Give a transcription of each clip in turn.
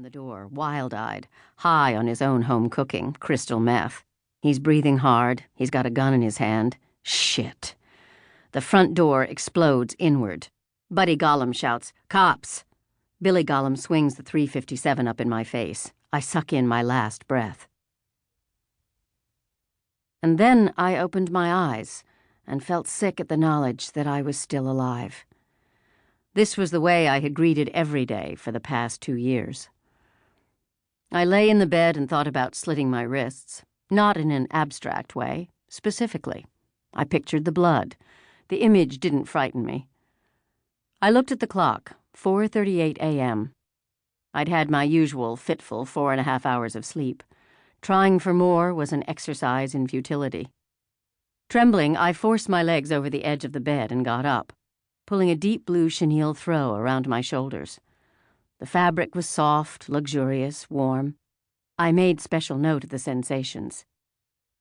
opened the door, wild-eyed, high on his own home cooking, crystal meth. He's breathing hard. He's got a gun in his hand. Shit. The front door explodes inward. Buddy Gollum shouts, "Cops!" Billy Gollum swings the .357 up in my face. I suck in my last breath. And then I opened my eyes and felt sick at the knowledge that I was still alive. This was the way I had greeted every day for the past 2 years. I lay in the bed and thought about slitting my wrists, not in an abstract way, specifically. I pictured the blood. The image didn't frighten me. I looked at the clock, 4:38 a.m. I'd had my usual fitful 4.5 hours of sleep. Trying for more was an exercise in futility. Trembling, I forced my legs over the edge of the bed and got up, pulling a deep blue chenille throw around my shoulders. The fabric was soft, luxurious, warm. I made special note of the sensations.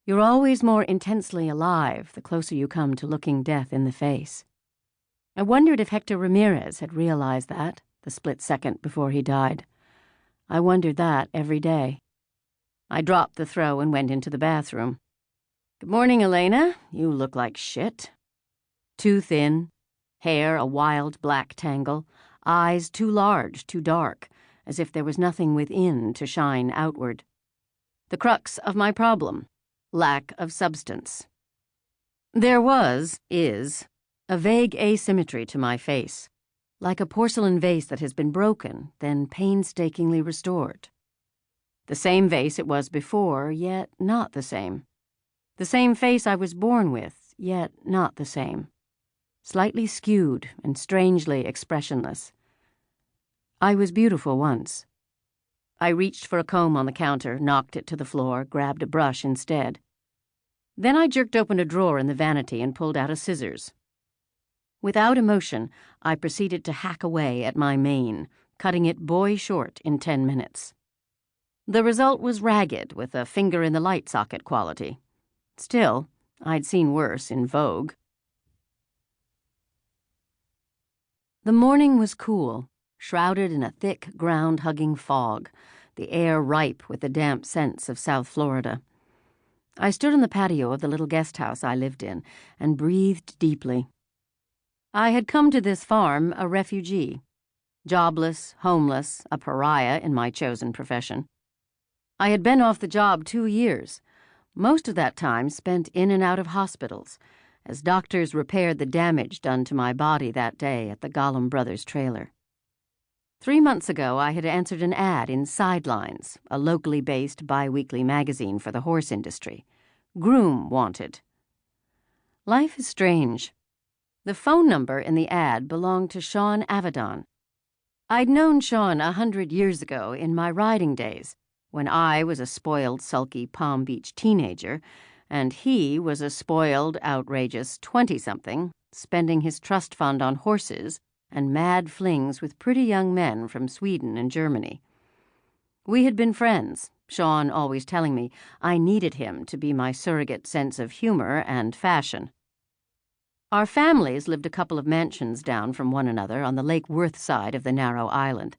You're always more intensely alive the closer you come to looking death in the face. I wondered if Hector Ramirez had realized that the split second before he died. I wondered that every day. I dropped the throw and went into the bathroom. "Good morning, Elena. You look like shit." Too thin, hair a wild black tangle, eyes too large, too dark, as if there was nothing within to shine outward. The crux of my problem, lack of substance. There is, a vague asymmetry to my face, like a porcelain vase that has been broken, then painstakingly restored. The same vase it was before, yet not the same. The same face I was born with, yet not the same. Slightly skewed and strangely expressionless. I was beautiful once. I reached for a comb on the counter, knocked it to the floor, grabbed a brush instead. Then I jerked open a drawer in the vanity and pulled out a scissors. Without emotion, I proceeded to hack away at my mane, cutting it boy short in 10 minutes. The result was ragged, with a finger-in-the-light socket quality. Still, I'd seen worse in Vogue. The morning was cool, shrouded in a thick, ground-hugging fog, the air ripe with the damp scents of South Florida. I stood on the patio of the little guest house I lived in and breathed deeply. I had come to this farm a refugee, jobless, homeless, a pariah in my chosen profession. I had been off the job 2 years, most of that time spent in and out of hospitals, as doctors repaired the damage done to my body that day at the Gollum Brothers trailer. 3 months ago, I had answered an ad in Sidelines, a locally based bi-weekly magazine for the horse industry. Groom wanted. Life is strange. The phone number in the ad belonged to Sean Avedon. I'd known Sean 100 years ago in my riding days, when I was a spoiled, sulky Palm Beach teenager, and he was a spoiled, outrageous 20-something, spending his trust fund on horses and mad flings with pretty young men from Sweden and Germany. We had been friends, Sean always telling me I needed him to be my surrogate sense of humor and fashion. Our families lived a couple of mansions down from one another on the Lake Worth side of the narrow island.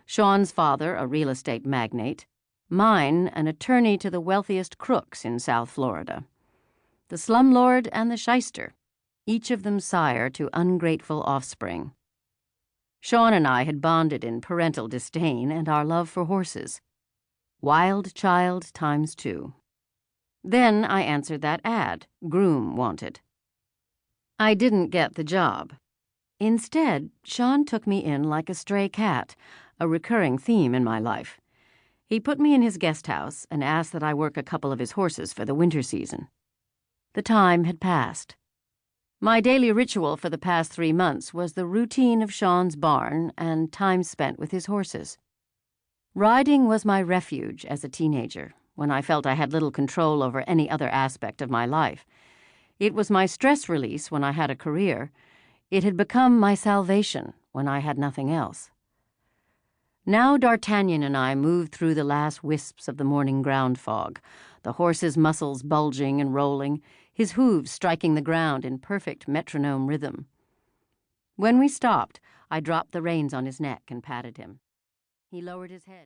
Sean's father, a real estate magnate, mine, an attorney to the wealthiest crooks in South Florida. The slumlord and the shyster, each of them sire to ungrateful offspring. Sean and I had bonded in parental disdain and our love for horses. Wild child times 2. Then I answered that ad, Groom wanted. I didn't get the job. Instead, Sean took me in like a stray cat, a recurring theme in my life. He put me in his guest house and asked that I work a couple of his horses for the winter season. The time had passed. My daily ritual for the past 3 months was the routine of Sean's barn and time spent with his horses. Riding was my refuge as a teenager, when I felt I had little control over any other aspect of my life. It was my stress release when I had a career. It had become my salvation when I had nothing else. Now D'Artagnan and I moved through the last wisps of the morning ground fog, the horse's muscles bulging and rolling, his hooves striking the ground in perfect metronome rhythm. When we stopped, I dropped the reins on his neck and patted him. He lowered his head.